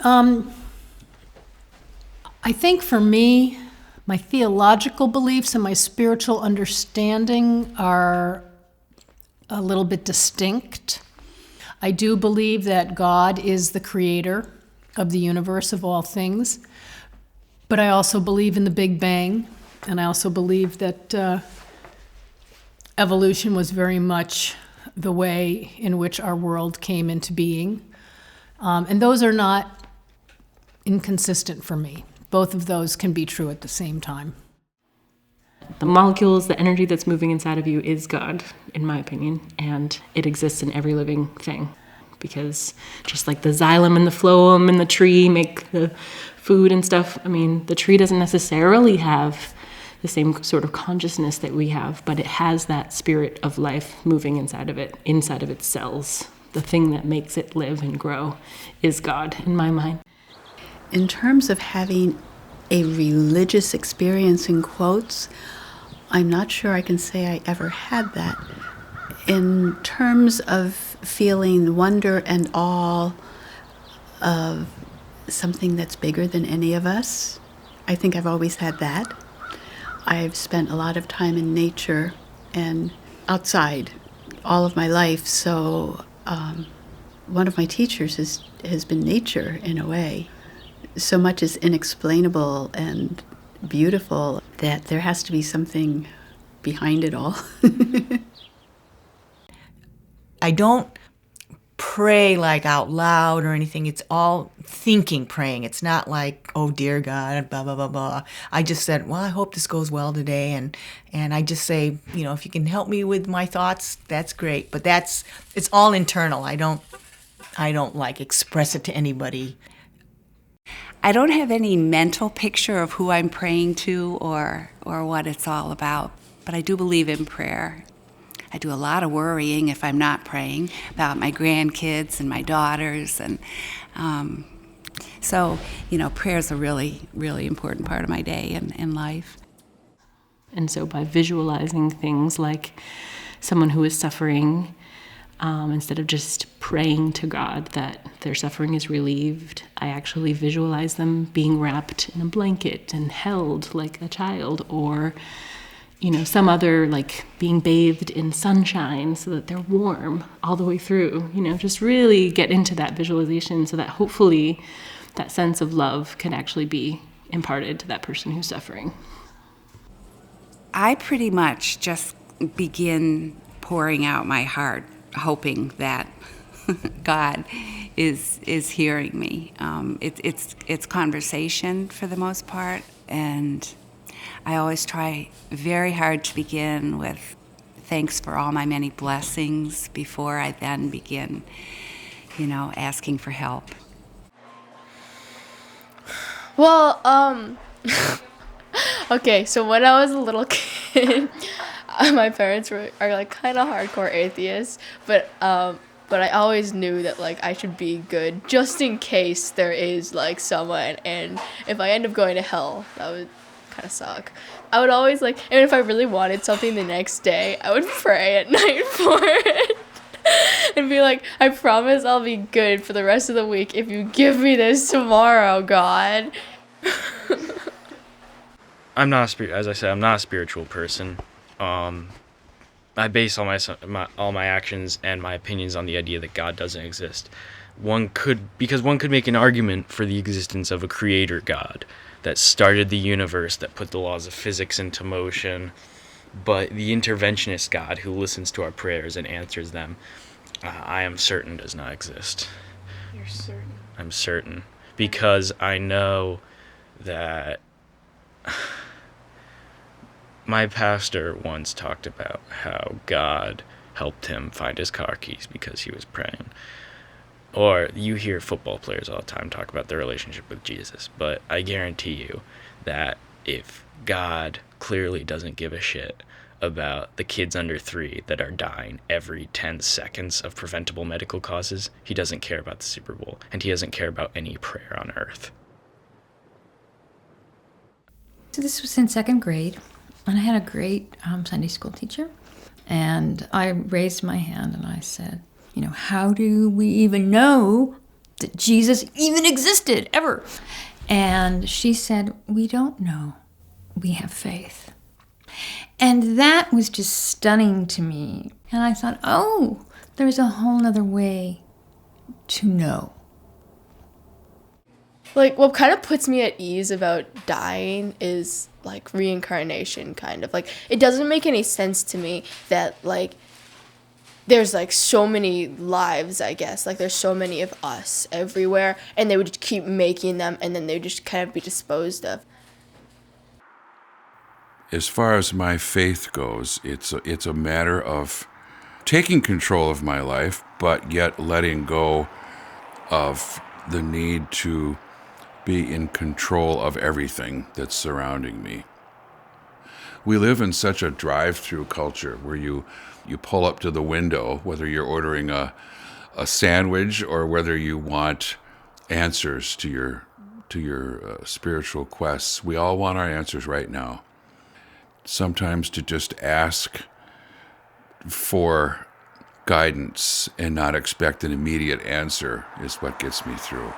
I think for me, my theological beliefs and my spiritual understanding are a little bit distinct. I do believe that God is the creator of the universe, of all things, but I also believe in the Big Bang, and I also believe that evolution was very much the way in which our world came into being. And those are not inconsistent for me. Both of those can be true at the same time. The molecules, the energy that's moving inside of you is God, in my opinion, and it exists in every living thing. Because just like the xylem and the phloem and the tree make the food and stuff, I mean, the tree doesn't necessarily have the same sort of consciousness that we have, but it has that spirit of life moving inside of it, inside of its cells. The thing that makes it live and grow is God, in my mind. In terms of having a religious experience, in quotes, I'm not sure I can say I ever had that. In terms of feeling wonder and awe of something that's bigger than any of us, I think I've always had that. I've spent a lot of time in nature and outside all of my life, so one of my teachers has been nature in a way. So much is inexplainable and beautiful that there has to be something behind it all. I don't pray like out loud or anything. It's all thinking praying. It's not like, oh dear God, blah, blah, blah, blah. I just said, well, I hope this goes well today. And I just say, you know, if you can help me with my thoughts, that's great. But it's all internal. I don't like express it to anybody. I don't have any mental picture of who I'm praying to or what it's all about, but I do believe in prayer. I do a lot of worrying if I'm not praying about my grandkids and my daughters, and so, you know, prayer is a really, really important part of my day and life. And so by visualizing things like someone who is suffering, instead of just praying to God that their suffering is relieved, I actually visualize them being wrapped in a blanket and held like a child, or, you know, some other, like being bathed in sunshine so that they're warm all the way through. You know, just really get into that visualization so that hopefully that sense of love can actually be imparted to that person who's suffering. I pretty much just begin pouring out my heart, hoping that God is hearing me. It's conversation for the most part, and I always try very hard to begin with thanks for all my many blessings before I then begin, you know, asking for help. Well, okay, so when I was a little kid, my parents are like kind of hardcore atheists, but I always knew that like I should be good just in case there is like someone, and if I end up going to hell, that would kind of suck. I would always like, and if I really wanted something the next day, I would pray at night for it and be like, I promise I'll be good for the rest of the week if you give me this tomorrow, God. I'm not a spiritual person. I base all my actions and my opinions on the idea that God doesn't exist. One could make an argument for the existence of a creator God that started the universe, that put the laws of physics into motion, but the interventionist God who listens to our prayers and answers them, I am certain does not exist. You're certain? I'm certain, because I know that my pastor once talked about how God helped him find his car keys because he was praying. Or you hear football players all the time talk about their relationship with Jesus, but I guarantee you that if God clearly doesn't give a shit about the kids under 3 that are dying every 10 seconds of preventable medical causes, he doesn't care about the Super Bowl, and he doesn't care about any prayer on earth. So this was in 2nd grade, and I had a great Sunday school teacher, and I raised my hand and I said, you know, how do we even know that Jesus even existed ever. And she said, we don't know. We have faith. And that was just stunning to me. And I thought, oh, there's a whole nother way to know. Like, what kind of puts me at ease about dying is, like, reincarnation, kind of. Like, it doesn't make any sense to me that, like, there's, like, so many lives, I guess. Like, there's so many of us everywhere, and they would just keep making them, and then they would just kind of be disposed of. As far as my faith goes, it's a matter of taking control of my life, but yet letting go of the need to be in control of everything that's surrounding me. We live in such a drive-through culture where you pull up to the window, whether you're ordering a sandwich or whether you want answers to your spiritual quests. We all want our answers right now. Sometimes to just ask for guidance and not expect an immediate answer is what gets me through.